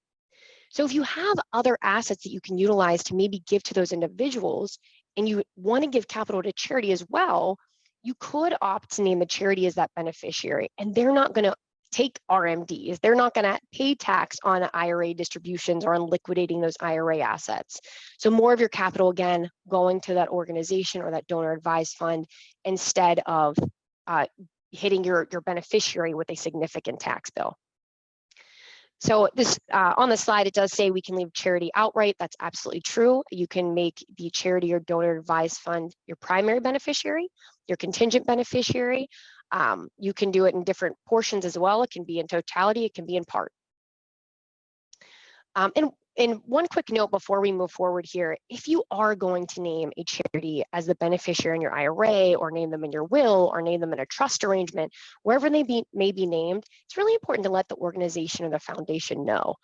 So if you have other assets that you can utilize to maybe give to those individuals, and you want to give capital to charity as well, you could opt to name the charity as that beneficiary, and they're not going to take RMDs. They're not going to pay tax on IRA distributions or on liquidating those IRA assets. So more of your capital, again, going to that organization or that donor advised fund instead of hitting your beneficiary with a significant tax bill. So this on the slide, it does say we can leave charity outright. That's absolutely true. You can make the charity or donor advised fund your primary beneficiary, your contingent beneficiary. You can do it in different portions as well. It can be in totality, it can be in part. And one quick note before we move forward here, if you are going to name a charity as the beneficiary in your IRA, or name them in your will, or name them in a trust arrangement, wherever they may be named, it's really important to let the organization or the foundation know.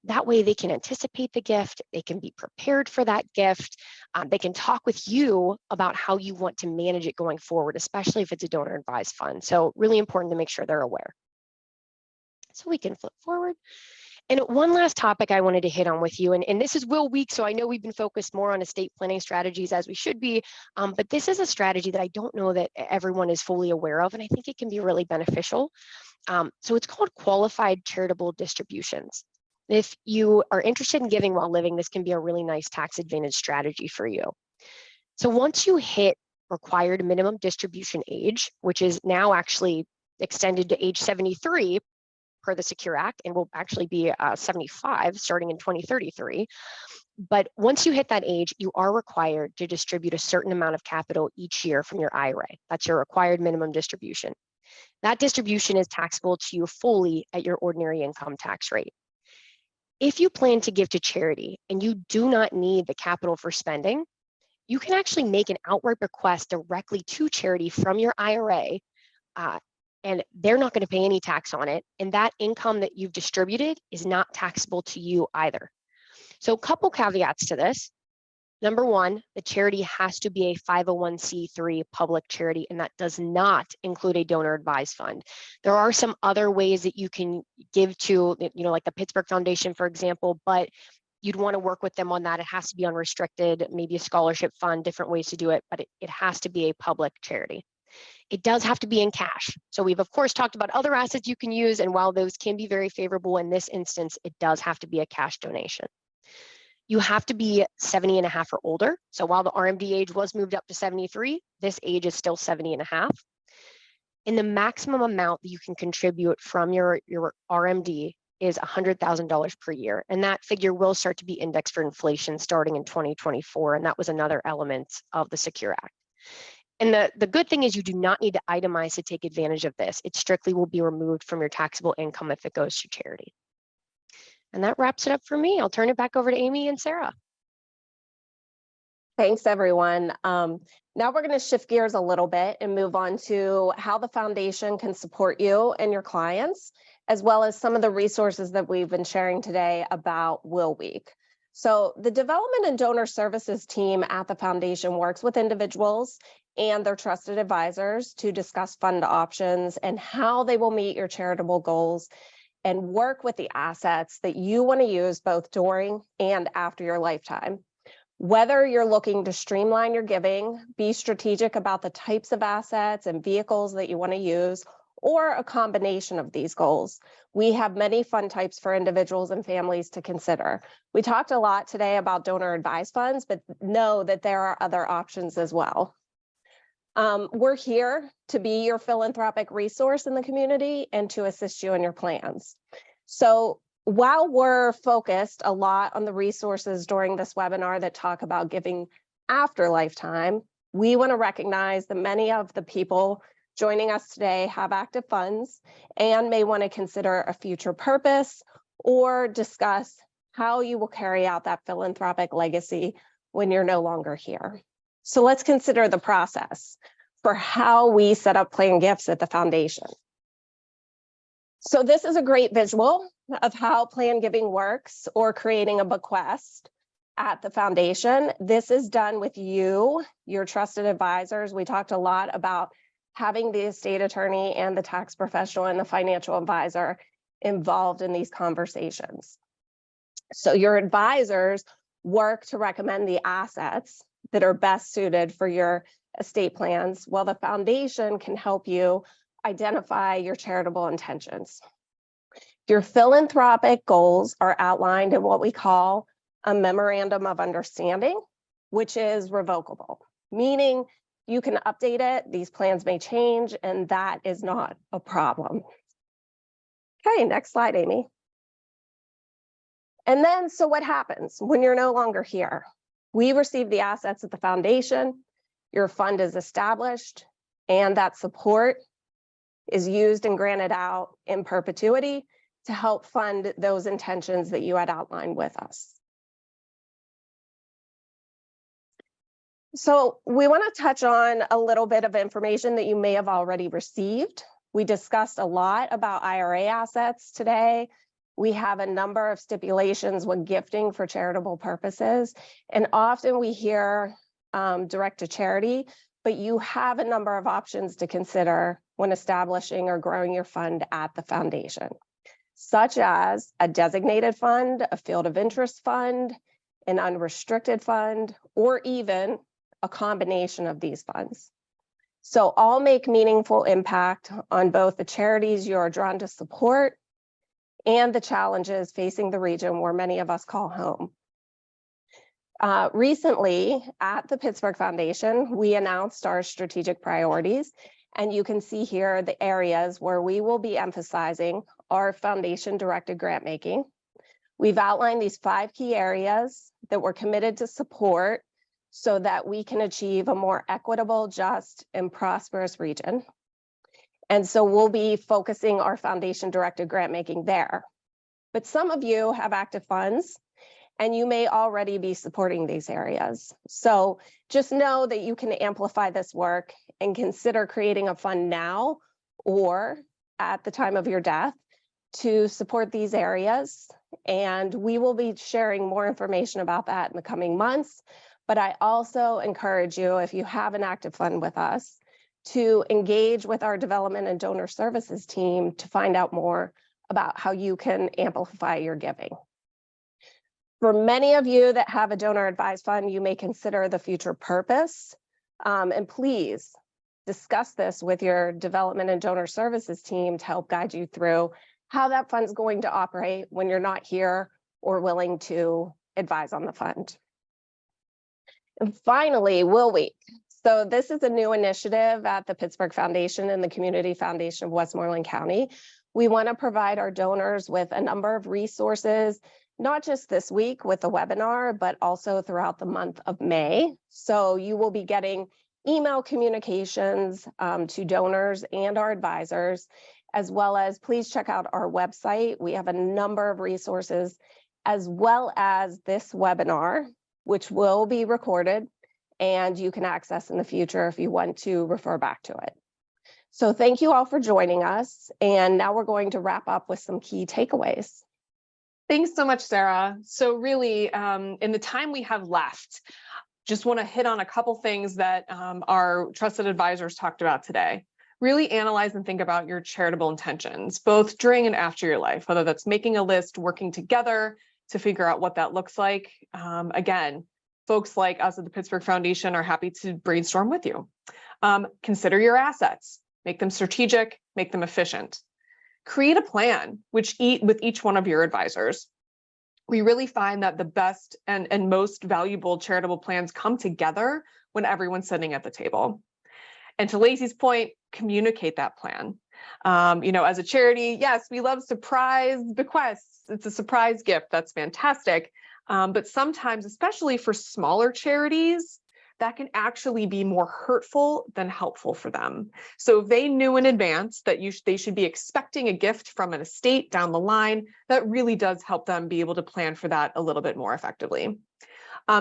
That way they can anticipate the gift, they can be prepared for that gift, they can talk with you about how you want to manage it going forward, especially if it's a donor advised fund. So really important to make sure they're aware. So we can flip forward. And one last topic I wanted to hit on with you, and this is Will Week, so I know we've been focused more on estate planning strategies as we should be, but this is a strategy that I don't know that everyone is fully aware of, and I think it can be really beneficial. So it's called qualified charitable distributions. If you are interested in giving while living, this can be a really nice tax advantage strategy for you. So once you hit required minimum distribution age, which is now actually extended to age 73, per the Secure Act, and will actually be 75 starting in 2033. But once you hit that age, you are required to distribute a certain amount of capital each year from your IRA. That's your required minimum distribution. That distribution is taxable to you fully at your ordinary income tax rate. If you plan to give to charity and you do not need the capital for spending, you can actually make an outright request directly to charity from your IRA, and they're not going to pay any tax on it. And that income that you've distributed is not taxable to you either. So a couple caveats to this. Number one, the charity has to be a 501c3 public charity, and that does not include a donor advised fund. There are some other ways that you can give to, like the Pittsburgh Foundation, for example, but you'd want to work with them on that. It has to be unrestricted, maybe a scholarship fund, different ways to do it, but it has to be a public charity. It does have to be in cash. So we've, of course, talked about other assets you can use, and while those can be very favorable in this instance, it does have to be a cash donation. You have to be 70 and a half or older. So while the RMD age was moved up to 73, this age is still 70 and a half. And the maximum amount that you can contribute from your RMD is $100,000 per year. And that figure will start to be indexed for inflation starting in 2024. And that was another element of the Secure Act. And the good thing is you do not need to itemize to take advantage of this. It strictly will be removed from your taxable income if it goes to charity. And that wraps it up for me. I'll turn it back over to Amy and Sarah. Thanks, everyone. Now we're going to shift gears a little bit and move on to how the foundation can support you and your clients, as well as some of the resources that we've been sharing today about Will Week. So the Development and Donor Services team at the foundation works with individuals and their trusted advisors to discuss fund options and how they will meet your charitable goals and work with the assets that you want to use both during and after your lifetime. Whether you're looking to streamline your giving, be strategic about the types of assets and vehicles that you want to use, or a combination of these goals, we have many fund types for individuals and families to consider. We talked a lot today about donor advised funds, but know that there are other options as well. We're here to be your philanthropic resource in the community and to assist you in your plans. So while we're focused a lot on the resources during this webinar that talk about giving after lifetime, we want to recognize that many of the people joining us today have active funds and may want to consider a future purpose or discuss how you will carry out that philanthropic legacy when you're no longer here. So let's consider the process for how we set up plan gifts at the foundation. So this is a great visual of how plan giving works or creating a bequest at the foundation. This is done with you, your trusted advisors. We talked a lot about having the estate attorney and the tax professional and the financial advisor involved in these conversations. So your advisors work to recommend the assets that are best suited for your estate plans, while the foundation can help you identify your charitable intentions. Your philanthropic goals are outlined in what we call a memorandum of understanding, which is revocable, meaning you can update it, these plans may change, and that is not a problem. Okay, next slide, Amy. And then, so what happens when you're no longer here? We receive the assets at the foundation, your fund is established, and that support is used and granted out in perpetuity to help fund those intentions that you had outlined with us. So we want to touch on a little bit of information that you may have already received. We discussed a lot about IRA assets today. We have a number of stipulations when gifting for charitable purposes, and often we hear direct to charity, but you have a number of options to consider when establishing or growing your fund at the foundation, such as a designated fund, a field of interest fund, an unrestricted fund, or even a combination of these funds. So all make meaningful impact on both the charities you are drawn to support and the challenges facing the region where many of us call home. Recently at the Pittsburgh Foundation, we announced our strategic priorities, and you can see here the areas where we will be emphasizing our foundation directed grant making. We've outlined these 5 key areas that we're committed to support so that we can achieve a more equitable, just, and prosperous region. And so we'll be focusing our foundation directed grant making there. But some of you have active funds and you may already be supporting these areas. So just know that you can amplify this work and consider creating a fund now or at the time of your death to support these areas. And we will be sharing more information about that in the coming months. But I also encourage you, if you have an active fund with us, to engage with our development and donor services team to find out more about how you can amplify your giving. For many of you that have a donor advised fund, you may consider the future purpose. And please discuss this with your development and donor services team to help guide you through how that fund's going to operate when you're not here or willing to advise on the fund. And finally, Will Week. So this is a new initiative at the Pittsburgh Foundation and the Community Foundation of Westmoreland County. We want to provide our donors with a number of resources, not just this week with the webinar, but also throughout the month of May. So you will be getting email communications to donors and our advisors, as well as please check out our website. We have a number of resources, as well as this webinar, which will be recorded and you can access in the future if you want to refer back to it. So thank you all for joining us. And now we're going to wrap up with some key takeaways. Thanks so much, Sarah. So really, in the time we have left, just want to hit on a couple things that our trusted advisors talked about today. Really analyze and think about your charitable intentions, both during and after your life, whether that's making a list, working together to figure out what that looks like. Again, folks like us at the Pittsburgh Foundation are happy to brainstorm with you. Consider your assets, make them strategic, make them efficient. Create a plan with each one of your advisors. We really find that the best and most valuable charitable plans come together when everyone's sitting at the table. And to Lacey's point, communicate that plan. As a charity, yes, we love surprise bequests. It's a surprise gift. That's fantastic. But sometimes, especially for smaller charities, that can actually be more hurtful than helpful for them. So if they knew in advance that they should be expecting a gift from an estate down the line, that really does help them be able to plan for that a little bit more effectively.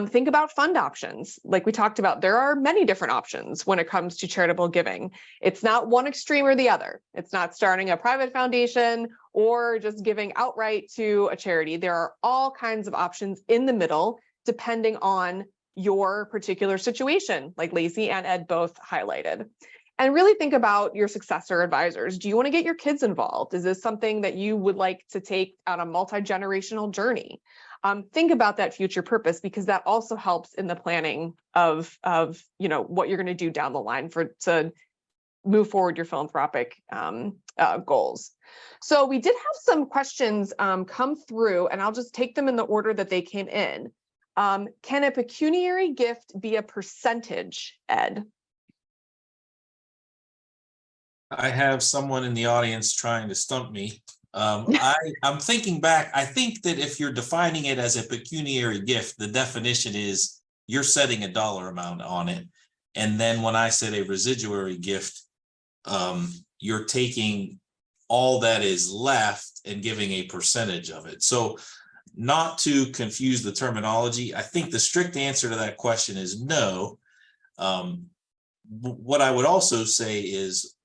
Think about fund options. Like we talked about, there are many different options when it comes to charitable giving. It's not one extreme or the other. It's not starting a private foundation or just giving outright to a charity. There are all kinds of options in the middle, depending on your particular situation, like Lacey and Ed both highlighted. And really think about your successor advisors. Do you want to get your kids involved? Is this something that you would like to take on a multi-generational journey? Think about that future purpose, because that also helps in the planning of what you're going to do down the line to move forward your philanthropic goals. So we did have some questions come through, and I'll just take them in the order that they came in. Can a pecuniary gift be a percentage, Ed? I have someone in the audience trying to stump me. I'm thinking back. I think that if you're defining it as a pecuniary gift, the definition is you're setting a dollar amount on it. And then when I said a residuary gift, you're taking all that is left and giving a percentage of it. So not to confuse the terminology, I think the strict answer to that question is no. What I would also say is,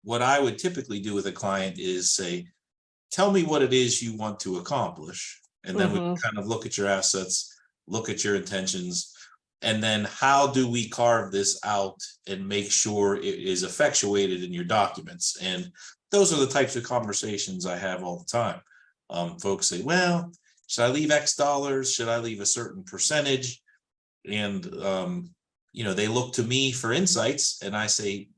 what I would typically do with a client is say, tell me what it is you want to accomplish. And then we kind of look at your assets, look at your intentions, and then how do we carve this out and make sure it is effectuated in your documents? And those are the types of conversations I have all the time. Folks say, well, should I leave X dollars? Should I leave a certain percentage? And, they look to me for insights, and I say,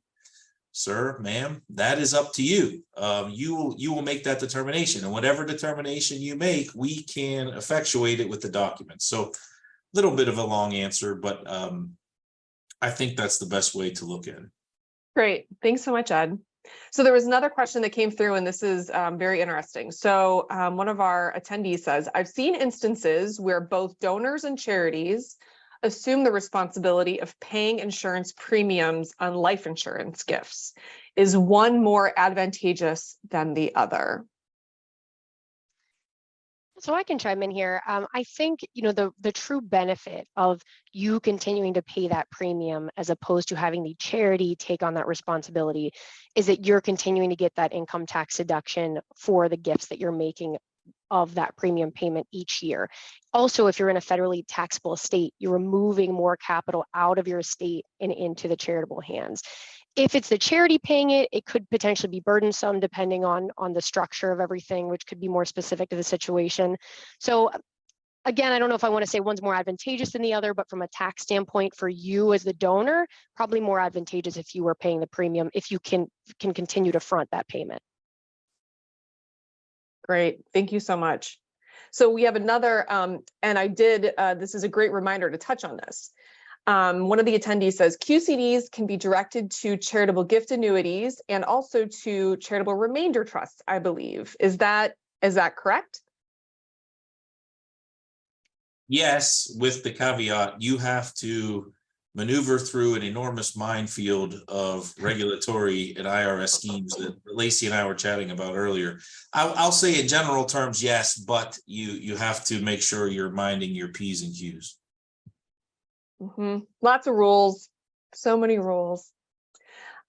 sir, ma'am, that is up to you. You will make that determination, and whatever determination you make, we can effectuate it with the documents. So a little bit of a long answer, but I think that's the best way to look at it. Great. Thanks so much, Ed. So there was another question that came through, and this is very interesting. So one of our attendees says, I've seen instances where both donors and charities assume the responsibility of paying insurance premiums on life insurance gifts. Is one more advantageous than the other? So I can chime in here. I think, the true benefit of you continuing to pay that premium as opposed to having the charity take on that responsibility is that you're continuing to get that income tax deduction for the gifts that you're making of that premium payment each year. Also, if you're in a federally taxable estate, you're removing more capital out of your estate and into the charitable hands. If it's the charity paying it, it could potentially be burdensome depending on the structure of everything, which could be more specific to the situation. So again, I don't know if I want to say one's more advantageous than the other, but from a tax standpoint for you as the donor, probably more advantageous if you were paying the premium, if you can continue to front that payment. Great. Thank you so much. So we have another, and I did, this is a great reminder to touch on this. One of the attendees says QCDs can be directed to charitable gift annuities and also to charitable remainder trusts, I believe. Is that correct? Yes, with the caveat, you have to maneuver through an enormous minefield of regulatory and IRS schemes that Lacey and I were chatting about earlier. I'll say in general terms, yes, but you have to make sure you're minding your P's and Q's. Lots of rules, so many rules.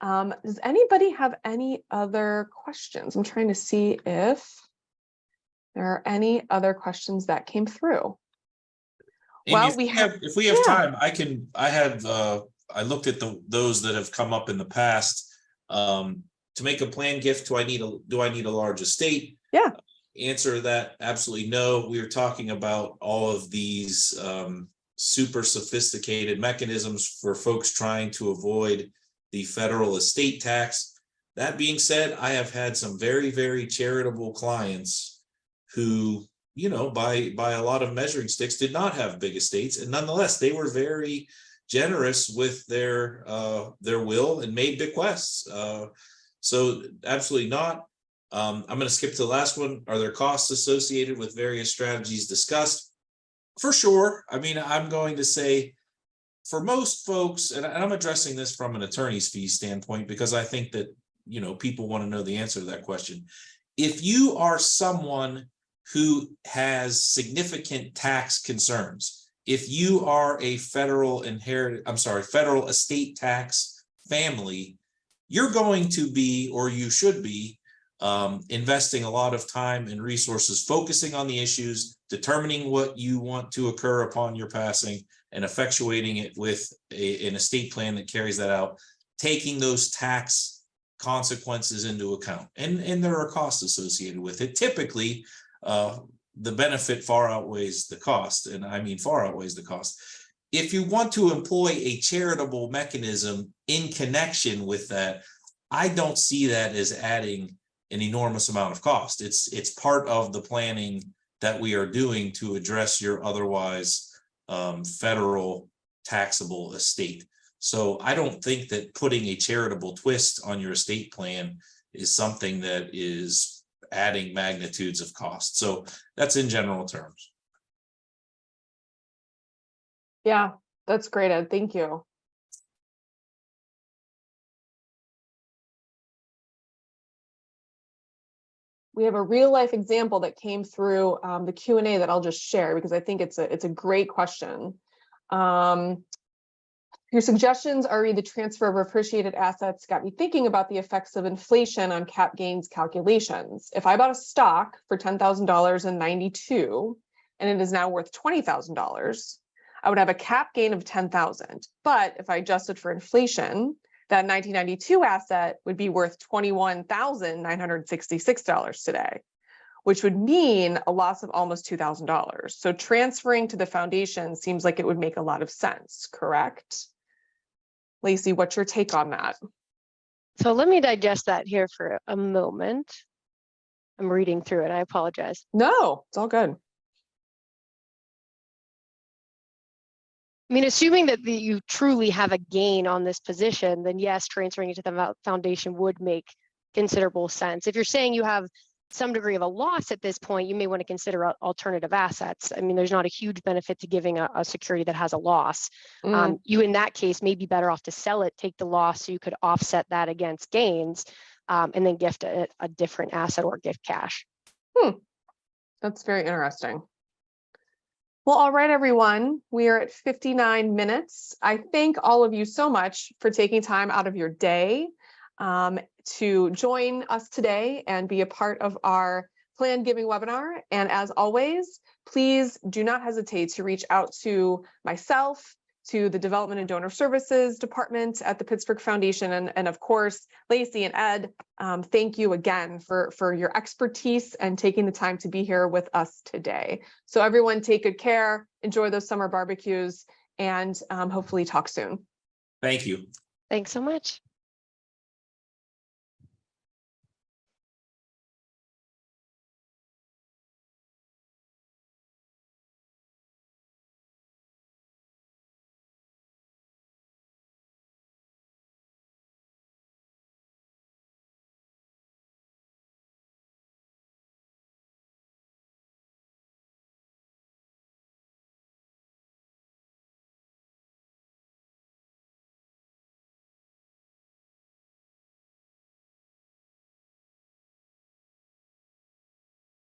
Does anybody have any other questions? I'm trying to see if there are any other questions that came through. Amy, Well, if we have time, I looked at those that have come up in the past. To make a plan gift, do I need a large estate? Yeah. Answer to that, absolutely no. We are talking about all of these super sophisticated mechanisms for folks trying to avoid the federal estate tax. That being said, I have had some very, very charitable clients who, you know, by a lot of measuring sticks, did not have big estates, and nonetheless they were very generous with their will and made bequests. So absolutely not. I'm going to skip to the last one. Are there costs associated with various strategies discussed? For sure. I mean, I'm going to say for most folks, and I'm addressing this from an attorney's fee standpoint because I think that, you know, people want to know the answer to that question. If you are someone who has significant tax concerns, if you are a federal estate tax family, you're going to be, or you should be, investing a lot of time and resources focusing on the issues, determining what you want to occur upon your passing, and effectuating it with an estate plan that carries that out, taking those tax consequences into account. And there are costs associated with it. Typically, the benefit far outweighs the cost, and I mean far outweighs the cost. If you want to employ a charitable mechanism in connection with that, I don't see that as adding an enormous amount of cost. It's part of the planning that we are doing to address your otherwise federal taxable estate. So I don't think that putting a charitable twist on your estate plan is something that is adding magnitudes of cost. So that's in general terms. Yeah, that's great, Ed. Thank you. We have a real life example that came through the Q&A that I'll just share because I think it's a great question. Your suggestions are the transfer of appreciated assets got me thinking about the effects of inflation on cap gains calculations. If I bought a stock for $10,000 in 92 and it is now worth $20,000, I would have a cap gain of $10,000. But if I adjusted for inflation, that 1992 asset would be worth $21,966 today, which would mean a loss of almost $2,000. So transferring to the foundation seems like it would make a lot of sense, correct? Lacey, what's your take on that? So let me digest that here for a moment. I'm reading through it. I apologize. No, it's all good. I mean, assuming that you truly have a gain on this position, then yes, transferring it to the foundation would make considerable sense. If you're saying you have some degree of a loss at this point, you may want to consider alternative assets. I mean, there's not a huge benefit to giving a security that has a loss. You, in that case, may be better off to sell it, take the loss so you could offset that against gains, and then gift a different asset or gift cash. That's very interesting. Well, all right, everyone, we are at 59 minutes. I thank all of you so much for taking time out of your day to join us today and be a part of our plan giving webinar. And as always, please do not hesitate to reach out to myself, to the Development and Donor Services Department at the Pittsburgh Foundation, and of course, Lacey and Ed, thank you again for your expertise and taking the time to be here with us today. So everyone take good care, enjoy those summer barbecues, and hopefully talk soon. Thank you. Thanks so much.